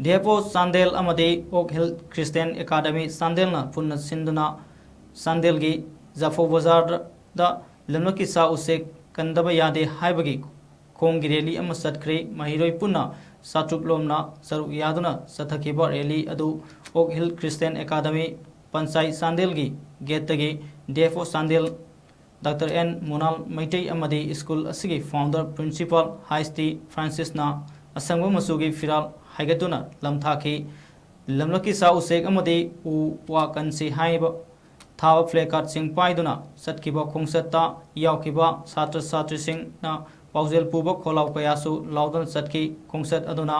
Depot Chandel okay हिल Christian academy Chandel पुनः सिंधुना चांदेल की जाफो बाजार लमकी सा उसेक कंदब यादे हाइबगी खोंगी रैली चतख्रे महिरोई पुनः सातुपलोमना सरुक यादुना चथखिब रैली अदु ओक हिल क्रिस्टियन एकाडमी पंचायत चांदेल की गेट की डेपो चांदेल डॉक्टर एन मोनाल मैटई स्कूल असिगी फाउंडर प्रिंसिपल हाइस्टी फ्रांसिस ना असंग मचुगी फिराल हाइगतुना लमथाखी लमलकी सा उसेक उ वा कंसी हाइब थाव फ्लैकार्ड सिंह पाइदुना चतखिब खोंसत्ता यावखिब छात्र छात्रीसिंगना पाउजेल पुब खोलाव कयासु लाउदन चतखी खोंसत अदुना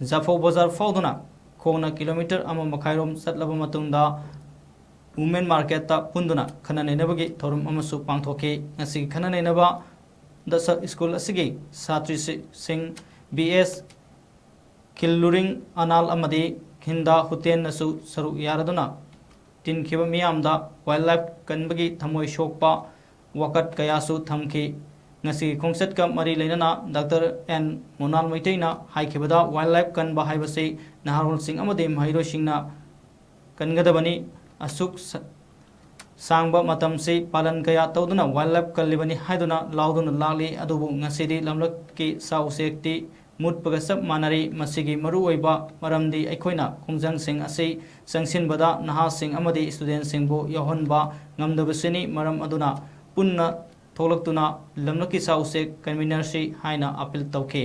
जाफो बाजार फाउदुना खोना किलोमीटर अमा मखाइरोम चतलब मतुंगदा वुमेन मार्केट पुंदुना खना नैनबगी थोरम अमसु पांथोके ngasi खना नैनबा द स्कूल असिगी छात्री सिंह बीएस खिल्लुरिंग अनाल अमदी हिंदा हुतेन नसु सरुक यारदुना तिनखिब मियामदा वाइल्ड लाइफ कनबगी थमोय सोकपा वकत कयासु थमखी ngasi खोंसत का मरी लेना डॉक्टर एन मोनाल मैटैना हाइखिबदा वाइल्ड लाइफ कनबा हाइबसे नहारोल सिंह अमदी महिरो सिंहना कनगदबनी असुक सांब मतम से पालन कया तौदुना वाइल्ड लाइफ कलिबनी हाइदुना लाउदुना लाली अदुबु ngasiदी लमलक की साउसेक्ति मुटपग सब मानरी मसिगी मरुओइबा मरमदी अखोइना खोंजंग सिंह असे संगसिनबदा नहा सिंह अमदी स्टूडेंट सिंहबो यहोनबा ngमदबसिनी मरम अदुना पुन्ना थोलक्तुना लमलकी साउसेक कन्वीनर से हाइना अपील तौखे।